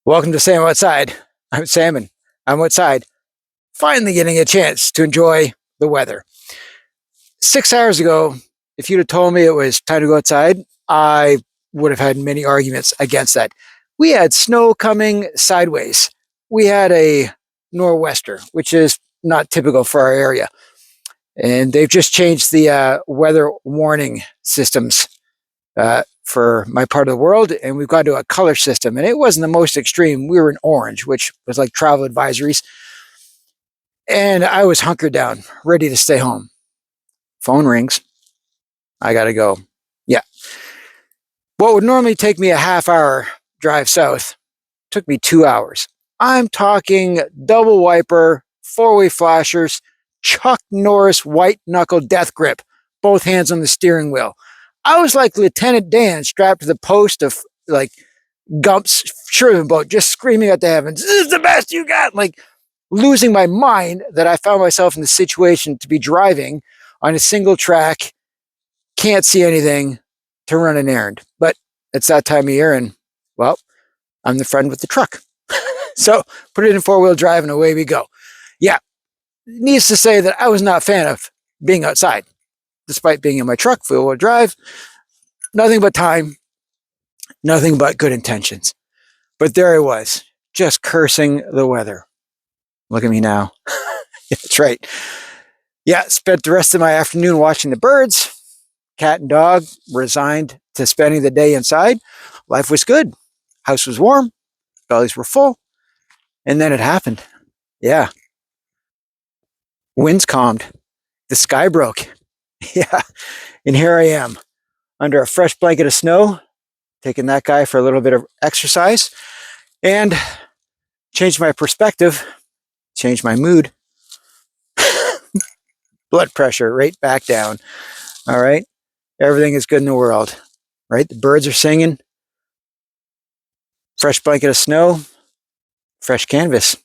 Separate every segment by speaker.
Speaker 1: Welcome to Sam Outside. I'm Sam and I'm outside, finally getting a chance to enjoy the weather. 6 hours ago, if you'd have told me it was time to go outside, I would have had many arguments against that. We had snow coming sideways. We had a nor'wester, which is not typical for our area. And they've just changed the weather warning systems for my part of the world, and we've gone to a color system, and it wasn't the most extreme. We were in orange, which was like travel advisories, and I was hunkered down, ready to stay home. Phone rings. I gotta go. Yeah. What would normally take me a half-hour drive south took me 2 hours. I'm talking double wiper, four-way flashers, Chuck Norris white knuckle death grip, both hands on the steering wheel. I was like Lieutenant Dan strapped to the post of like Gump's shrimping boat, just screaming at the heavens, "This is the best you got!" Like losing my mind that I found myself in the situation to be driving on a single track, can't see anything, to run an errand. But it's that time of year, and well, I'm the friend with the truck. So put it in four-wheel drive and away we go. Yeah, needs to say that I was not a fan of being outside. Despite being in my truck, four-wheel drive, nothing but time, nothing but good intentions. But there I was, just cursing the weather. Look at me now. That's right. Yeah, spent the rest of my afternoon watching the birds. Cat and dog resigned to spending the day inside. Life was good. House was warm. Bellies were full. And then it happened. Yeah. Winds calmed. The sky broke. Yeah, and here I am under a fresh blanket of snow, taking that guy for a little bit of exercise and changed my perspective, changed my mood. Blood pressure right back down. All right, everything is good in the world, right? The birds are singing, fresh blanket of snow, fresh canvas.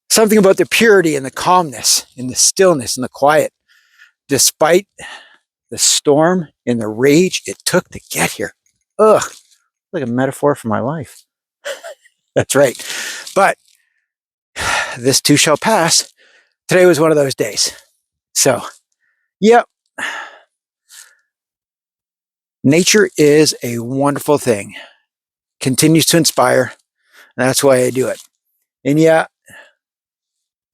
Speaker 1: Something about the purity and the calmness and the stillness and the quiet, despite the storm and the rage it took to get here. Ugh, like a metaphor for my life. That's right. But this too shall pass. Today was one of those days. So, yep. Nature is a wonderful thing. Continues to inspire. And that's why I do it. And yeah,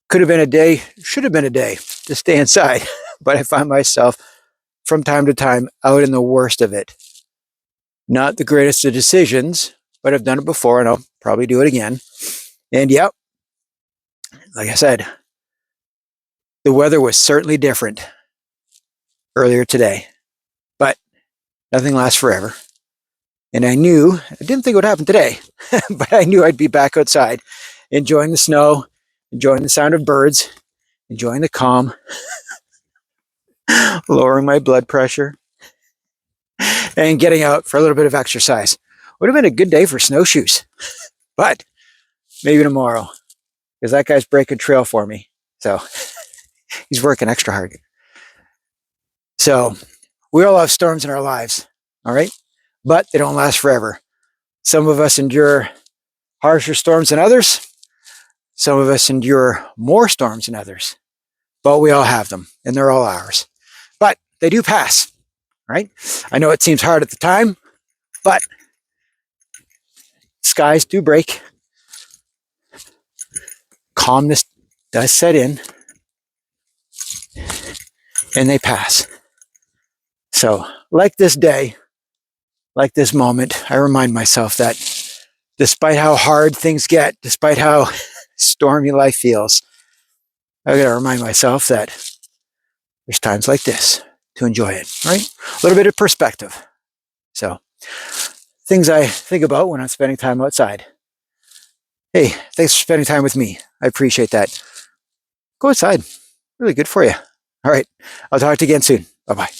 Speaker 1: could have been a day, should have been a day to stay inside. But I find myself from time to time out in the worst of it. Not the greatest of decisions, but I've done it before and I'll probably do it again. And yep, like I said, the weather was certainly different earlier today, but nothing lasts forever. And I didn't think it would happen today, but I knew I'd be back outside, enjoying the snow, enjoying the sound of birds, enjoying the calm, lowering my blood pressure, and getting out for a little bit of exercise. Would have been a good day for snowshoes, but maybe tomorrow, because that guy's breaking trail for me. So he's working extra hard. So we all have storms in our lives, all right? But they don't last forever. Some of us endure harsher storms than others. Some of us endure more storms than others. But we all have them, and they're all ours. But they do pass, right? I know it seems hard at the time, but skies do break. Calmness does set in, and they pass. So, like this day, like this moment, I remind myself that despite how hard things get, despite how stormy life feels, I gotta remind myself that there's times like this to enjoy it, right? A little bit of perspective. So, things I think about when I'm spending time outside. Hey, thanks for spending time with me. I appreciate that. Go outside. Really good for you. All right. I'll talk to you again soon. Bye-bye.